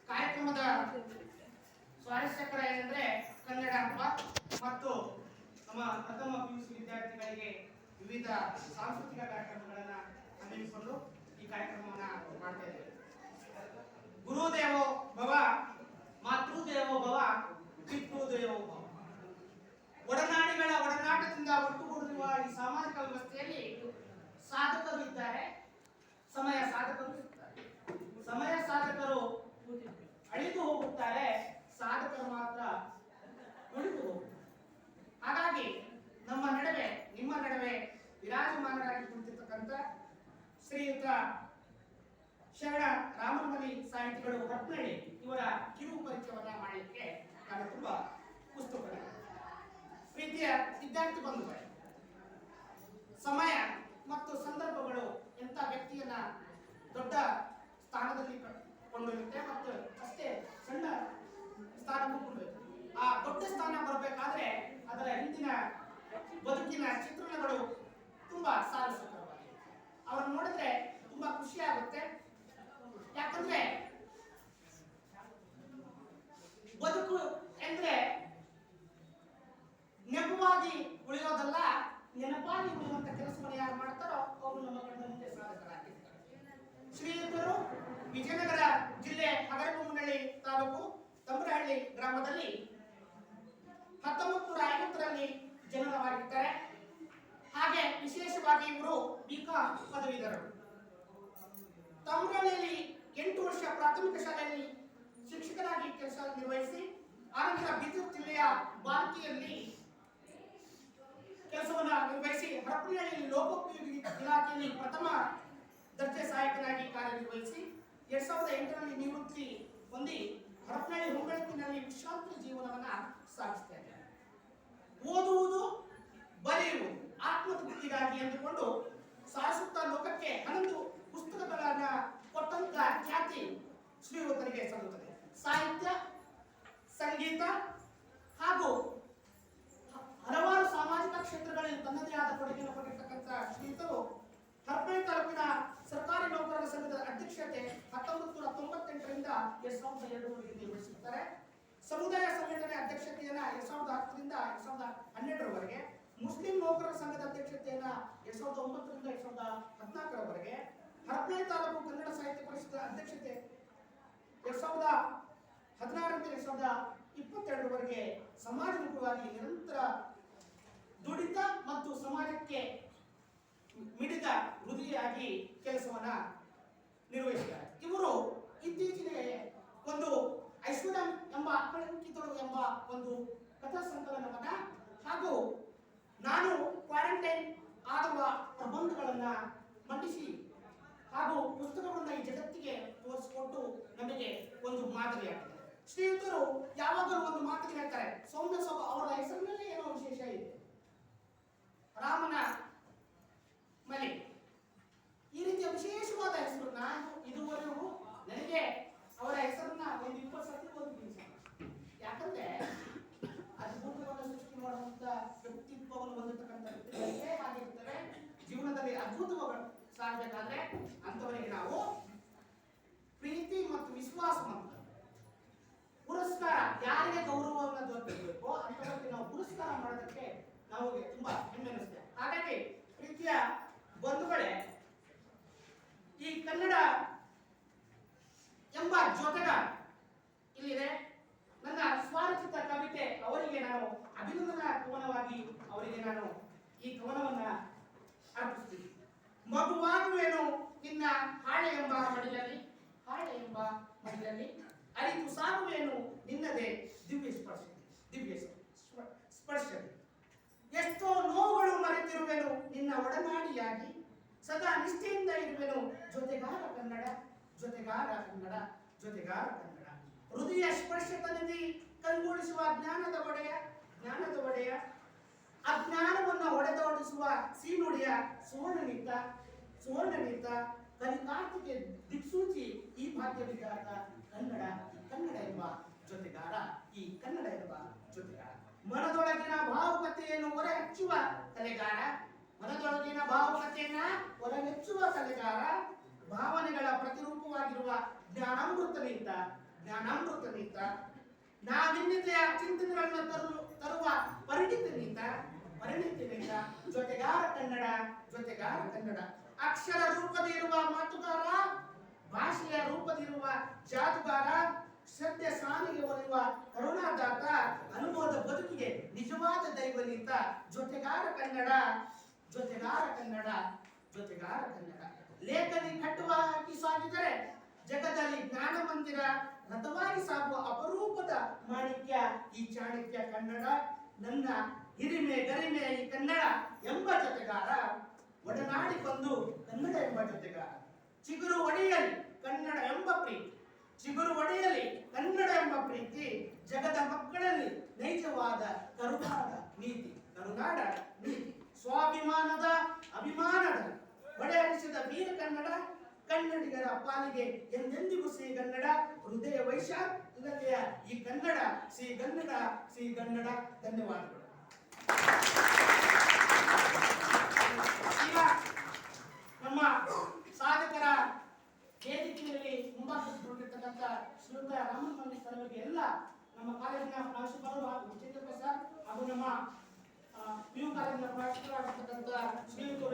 ಕಾರ್ಯಕ್ರಮದ ಸ್ವಾರಸ್ಯಕರ ಏನಂದ್ರೆ ಕನ್ನಡ ಹಬ್ಬ ಮತ್ತು ನಮ್ಮ ಪ್ರಥಮ PUC ವಿದ್ಯಾರ್ಥಿಗಳಿಗೆ ವಿವಿಧ ಸಾಂಸ್ಕೃತಿಕ ಕಾರ್ಯಕ್ರಮಗಳನ್ನು ಹಮ್ಮಿಕೊಂಡು ಈ ಕಾರ್ಯಕ್ರಮವನ್ನು ಮಾಡ್ತಾ ಇದ್ದೇವೆ. ಗುರುದೇವೋ ಭವ, ಮಾತೃದೇವೋ ಭವ, ಪಿತೃದೇವೋ ಭವ. ಒಡನಾಡಿಗಳ ಒಡನಾಟದಿಂದ ಒಟ್ಟುಗೂಡಿರುವ ಈ ಸಾಮಾಜಿಕ ವ್ಯವಸ್ಥೆಯಲ್ಲಿ ಸಾಧಕರು ಇದ್ದಾರೆ, ಸಮಯ ಸಾಧಕರು ಇರ್ತಾರೆ. ಸಮಯ ಸಾಧಕರು ಅಳಿದು ಹೋಗುತ್ತಾರೆ, ಸಾಧಕರು ಮಾತ್ರ ಉಳಿದು ಹೋಗುತ್ತಾರೆ. ಹಾಗಾಗಿ ನಮ್ಮ ನಡುವೆ, ನಿಮ್ಮ ನಡುವೆ ವಿರಾಜಮಾನರಾಗಿ ಕುಳಿತಿರ್ತಕ್ಕಂಥ ಶ್ರೀಯುತ ಶರಣ ರಾಮನಮಲಿ ಸಾಹಿತಿಗಳು ಹತ್ನಳ್ಳಿ ಇವರ ಕಿರು ಪರಿಚಯವನ್ನ ಮಾಡಲಿಕ್ಕೆ ನಾನು ತುಂಬಾ ಉತ್ಸುಕತೆ. ಪ್ರೀತಿಯ ವಿದ್ಯಾರ್ಥಿ ಬಂಧುಗಳೇ, ಸಮಯ ಮತ್ತು ಸಂದರ್ಭಗಳು ಎಂಥ ವ್ಯಕ್ತಿಯನ್ನ ದೊಡ್ಡ ಸ್ಥಾನದಲ್ಲಿ ಕೊಂಡೊಯ್ಯುತ್ತೆ ಮತ್ತು ಅಷ್ಟೇ ಸಣ್ಣ ಸ್ಥಾನಕ್ಕೂ ಕೊಂಡೊಯ್ಯುತ್ತೆ. ಆ ದೊಡ್ಡ ಸ್ಥಾನ ಬರಬೇಕಾದ್ರೆ ಅದರ ಹಿಂದಿನ ಬದುಕಿನ ಚಿತ್ರಣಗಳು ತುಂಬಾ ಸಾರಸಕರವಾಗಿದೆ. ಅವರನ್ನು ನೋಡಿದ್ರೆ ತುಂಬಾ ಖುಷಿ ಆಗುತ್ತೆ. ಯಾಕಂದ್ರೆ ಬದುಕು ಎಂದ್ರೆ ನೆಪವಾಗಿ ಉಳಿಯೋದಲ್ಲ, ನೆನಪಾಗಿ ಉಳಿಯುವಂತ ಕೆಲಸವನ್ನು ಯಾರು ಮಾಡ್ತಾರೋ ಅವರು ನಮ್ಮ ಕಣ್ಣ ಮುಂದೆ ಸಾಧಕರಾಗಿರ್ತಾರೆ. ಶ್ರೀಯುತರು ವಿಜಯನಗರ ಜಿಲ್ಲೆ ಹಗರಬೊಮ್ಮನಹಳ್ಳಿ ತಾಲೂಕು ತಮ್ಮರಹಳ್ಳಿ ಗ್ರಾಮದಲ್ಲಿ 1950ರಲ್ಲಿ ಜನನವಾಗಿರ್ತಾರೆ. ಹಾಗೆ ವಿಶೇಷವಾಗಿ ಇವರು BCom ಪದವೀಧರರು. ತಮ್ಮರಹಳ್ಳಿಯಲ್ಲಿ 8 ವರ್ಷ ಪ್ರಾಥಮಿಕ ಶಾಲೆಯಲ್ಲಿ ಶಿಕ್ಷಕರಾಗಿ ಕೆಲಸ ನಿರ್ವಹಿಸಿ ಆನಂತರ ಬೀದರ್ ಜಿಲ್ಲೆಯ ಬಾಲ್ಕಿಯಲ್ಲಿ ಕೆಲಸವನ್ನು ನಿರ್ವಹಿಸಿ ಹರಪನಹಳ್ಳಿಯಲ್ಲಿ ಲೋಕೋಪಯೋಗಿ ಇಲಾಖೆಯಲ್ಲಿ ಪ್ರಥಮ ದರ್ಜೆ ಸಹಾಯಕನಾಗಿ ಕಾರ್ಯನಿರ್ವಹಿಸಿ 2008ರಲ್ಲಿ ನಿವೃತ್ತಿ ಹೊಂದಿ ಹರಪನಹಳ್ಳಿ ಹೊಂಗಳಿನಲ್ಲಿ ವಿಶ್ರಾಂತಿ ಜೀವನವನ್ನ ಸಾಗಿಸ್ತಾ ಇದ್ದಾರೆ. ಓದುವುದು, ಬರೆಯುವುದು ಆತ್ಮತೃಪ್ತಿಗಾಗಿ ಎಂದುಕೊಂಡು ಸಾರಸುತ್ತ ಲೋಕಕ್ಕೆ 11 ಪುಸ್ತಕಗಳನ್ನ ಕೊಟ್ಟಂತ ಖ್ಯಾತಿ ಶ್ರೀಯುತರಿಗೆ ಸಲ್ಲುತ್ತದೆ. ಸಾಹಿತ್ಯ, ಸಂಗೀತ ಹಾಗೂ ಹಲವಾರು ಸಾಮಾಜಿಕ ಕ್ಷೇತ್ರಗಳಲ್ಲಿ ತನ್ನದೇ ಆದ ಕೊಡುಗೆಯನ್ನು ಕೊಟ್ಟಿರ್ತಕ್ಕಂಥ ಶ್ರೀಯುತರು ಹರಪನಹಳ್ಳಿ ತಾಲೂಕಿನ ಸರ್ಕಾರಿ ನೌಕರರ ಸಂಘದ ಅಧ್ಯಕ್ಷತೆ 1998ರಿಂದ 2002ವರೆಗೆ ನಿರ್ವಹಿಸುತ್ತಾರೆ. ಸಮುದಾಯ ಸಂಘಟನೆ ಅಧ್ಯಕ್ಷತೆಯನ್ನ 2010ರಿಂದ 2012ರವರೆಗೆ, ಮುಸ್ಲಿಂ ನೌಕರರ ಸಂಘದ ಅಧ್ಯಕ್ಷತೆಯನ್ನ 2009ರಿಂದ 2014ರವರೆಗೆ, ಹರಪನಹಳ್ಳಿ ತಾಲೂಕು ಕನ್ನಡ ಸಾಹಿತ್ಯ ಪರಿಷತ್ ಅಧ್ಯಕ್ಷತೆ 2016ರಿಂದ 2022ರವರೆಗೆ ಸಮಾಜಮುಖವಾಗಿ ನಿರಂತರ ದುಡಿತ ಮತ್ತು ಸಮಾಜಕ್ಕೆ ಮಿಡಿದ ಹೃದಯಾಗಿ ಕೆಲಸವನ್ನ ನಿರ್ವಹಿಸಿದ್ದಾರೆ. ಇವರು ಇತ್ತೀಚಿನ ಒಂದು ಐಶ್ವರ್ಯ ಎಂಬ ಕಳಂಕಿತಳು ಎಂಬ ಒಂದು ಕಥಾ ಸಂಕಲನವನ್ನ ಹಾಗೂ ನಾನು ಕ್ವಾರಂಟೈನ್ ಆಗುವ ಪ್ರಬಂಧಗಳನ್ನ ಮಂಡಿಸಿ ಹಾಗೂ ಪುಸ್ತಕಗಳನ್ನ ಈ ಜಗತ್ತಿಗೆ ತೋರಿಸಿಕೊಟ್ಟು ನಮಗೆ ಒಂದು ಮಾದರಿಯಾಗಿದೆ. ಶ್ರೀಯುತರು ಯಾವಾಗಲೂ ಒಂದು ಮಾತಿಗೆ ಹೇಳ್ತಾರೆ, ಸೌಮ್ಯ ಸ್ವಭಾವ. ಅವರ ಹೆಸರಿನಲ್ಲಿ ಏನೋ ವಿಶೇಷ ಇದೆ. ರಾಮನ ಮಲಿ ಈ ರೀತಿಯ ವಿಶೇಷವಾದ ಹೆಸರು. ನಾನು ಇದುವರೆಗೂ ನನಗೆ ಅವರ ಹೆಸರನ್ನ ಒಂದು 20 ಸತಿ ಓದಿದ್ದೀನಿ. ಯಾಕಂದ್ರೆ ಅದ್ಭುತವನ್ನು ಸೃಷ್ಟಿ ಮಾಡುವಂತ ವ್ಯಕ್ತಿತ್ವವನ್ನು ಹೊಂದಿರತಕ್ಕಂಥ ವ್ಯಕ್ತಿಗಳೇ ಆಗಿರ್ತಾರೆ. ಜೀವನದಲ್ಲಿ ಅದ್ಭುತಗಳು ಸಾಗಬೇಕಾದ್ರೆ ಅಂತವರಿಗೆ ನಾವು ಪ್ರೀತಿ ಮತ್ತು ವಿಶ್ವಾಸ ಅಂತ ಪುರಸ್ಕಾರ, ಯಾರಿಗೆ ಗೌರವವನ್ನು ದೊರಕಬೇಕು ಅಂತವರಿಗೆ ನಾವು ಪುರಸ್ಕಾರ ಮಾಡೋದಕ್ಕೆ ನಮಗೆ ತುಂಬಾ ಹೆಮ್ಮೆ ಅನಿಸುತ್ತೆ. ಹಾಗಾಗಿ ಪ್ರೀತಿಯ ಬಂಧುಗಳೇ, ಈ ಕನ್ನಡ ಎಂಬ ಜೊತೆಗ ಇಲ್ಲಿದೆ. ನನ್ನ ಸ್ವರಚಿತ ಕವಿತೆ ಅವರಿಗೆ ನಾನು ಅಭಿನಂದನಾ ಕವನವಾಗಿ ಅವರಿಗೆ ನಾನು ಈ ಕವನವನ್ನ ಅರ್ಪಿಸ್ತೀನಿ. ಮಗುವಾಗುವೇನು ನಿನ್ನ ಹಾಳೆ ಎಂಬ ಮಡಿಲಲ್ಲಿ, ಹಾಳೆ ಎಂಬ ಮಡಿಲಲ್ಲಿ ಅರಿತು ಸಾಗುವೇನು ನಿನ್ನದೇ ದಿವ್ಯ ಸ್ಪರ್ಶ, ದಿವ್ಯ ಸ್ಪರ್ಶ. ಎಷ್ಟೋ ನೋವುಗಳು ಮರೆತಿರುವೆನು ನಿನ್ನ ಒಡನಾಡಿಯಾಗಿ, ಸದಾ ನಿಷ್ಠೆಯಿಂದ ಇರುವೆನು ಜೊತೆಗಾರ ಕನ್ನಡ, ಜೊತೆಗಾರ ಕನ್ನಡ, ಜೊತೆಗಾರ ಕನ್ನಡ. ಹೃದಯ ಸ್ಪರ್ಶ ತನದಿ ಕಣ್ಗೂಡಿಸುವ ಜ್ಞಾನದ ಒಡೆಯ, ಜ್ಞಾನದ ಒಡೆಯ. ಅಜ್ಞಾನವನ್ನು ಒಡೆದೋಡಿಸುವ ಸೀನುಡಿಯ ಸುವರ್ಣನಿತ, ಸುವರ್ಣನಿತ. ಕಲಿಕಾರ್ತಿಗೆ ದಿಕ್ಸೂಚಿ ಈ ಭಾಗ್ಯ ವಿಧಾತ ಕನ್ನಡ, ಕನ್ನಡ ಎಂಬ ಜೊತೆಗಾರ, ಈ ಕನ್ನಡ ಎಂಬ ಜೊತೆಗಾರ. ಮನದೊಳಗಿನ ಭಾವುಕತೆಯನ್ನು ಹೊರ ಹಚ್ಚುವ ಕಲೆಗಾರ, ಮನದೊಳಗಿನ ಭಾವುಕತೆಯನ್ನ ಹೊರನೆಚ್ಚುವ ಕಲೆಗಾರ. ಭಾವನೆಗಳ ಪ್ರತಿರೂಪವಾಗಿರುವ ಜ್ಞಾನಾಮೃತನಿಂದ ಜ್ಞಾನಾಮೃತ ನೀತ, ನಾವಿನ್ಯತೆಯ ಚಿಂತನೆಗಳನ್ನ ತರುವ ಪರಿಣಿತಿ ನೀತ, ಜೊತೆಗಾರ ಕನ್ನಡ, ಜೊತೆಗಾರ ಕನ್ನಡ. ಅಕ್ಷರ ರೂಪದಿರುವ ಮಾತುಗಾರ, ಭಾಷೆಯ ರೂಪದಿರುವ ಜಾದುಗಾರ, ಶ್ರದ್ಧೆ ಸಾನಿಗೆ ಒಲಿಯುವ ಕರುಣಾದಾತ, ಅನುಭವದ ಬದುಕಿಗೆ ನಿಜವಾದ ದೈವನೀತ, ಜೊತೆಗಾರ ಕನ್ನಡ, ಜೊತೆಗಾರ ಕನ್ನಡ, ಜೊತೆಗಾರ ಕನ್ನಡ. ಲೇಖನಿ ಕಟ್ಟುವಾಗಿ ಸಾಗಿದರೆ ಜಗದಲ್ಲಿ ಜ್ಞಾನ ಮಂದಿರ ರಥವಾಗಿ ಸಾಗುವ ಅಪರೂಪದ ಮಾಣಿಕ್ಯ ಈ ಚಾಣಕ್ಯ ಕನ್ನಡ. ನನ್ನ ಹಿರಿಮೆ ಗರಿಮೆ ಈ ಕನ್ನಡ ಎಂಬ ಜೊತೆಗಾರ, ಒಡನಾಡಿ ಬಂದು ಕನ್ನಡ ಎಂಬ ಜೊತೆಗಾರ. ಚಿಗುರು ಒಡೆಯಲಿ ಕನ್ನಡ ಎಂಬ ಪ್ರೀತಿ, ಚಿಗುರು ಒಡೆಯಲಿ ಕನ್ನಡ ಎಂಬ ಪ್ರೀತಿ, ಜಗದ ಮಕ್ಕಳಲ್ಲಿ ನೈಜವಾದ ಕರುನಾಡ ನೀತಿ, ಕರುನಾಡ ನೀತಿ. ಸ್ವಾಭಿಮಾನದ ಅಭಿಮಾನದ ಒಡೆಯಲಿಸಿದ ವೀರ ಕನ್ನಡ, ಕನ್ನಡಿಗರ ಪಾಲಿಗೆ ಎಂದೆಂದಿಗೂ ಶ್ರೀಗನ್ನಡ. ಹೃದಯ ವೈಶಾಲ್ಯತೆಯ ಈ ಕನ್ನಡ, ಶ್ರೀಗನ್ನಡ, ಶ್ರೀಗನ್ನಡ. ಧನ್ಯವಾದಗಳು. ಈಗ ನಮ್ಮ ಸಾಧಕರ ವೇದಿಕೆಯಲ್ಲಿ ಮುಂಭಾಗದಲ್ಲಿರ್ತಕ್ಕಂಥ ಶ್ರೀಯುತ ರಾಮನ್ ಸರ್ವರಿಗೆ ಎಲ್ಲ ನಮ್ಮ ಕಾಲೇಜಿನ ಪ್ರಾಂಶುಪಾಲರು ಹಾಗೂ ವಿಜೇಂದ್ರ ಪ್ರಸಾದ್ ಹಾಗೂ ನಮ್ಮ PU ಕಾಲೇಜಿನ ಪ್ರಾಂಶುಪಾಲರಾಗಿರ್ತಕ್ಕಂಥ ಶ್ರೀಯುತ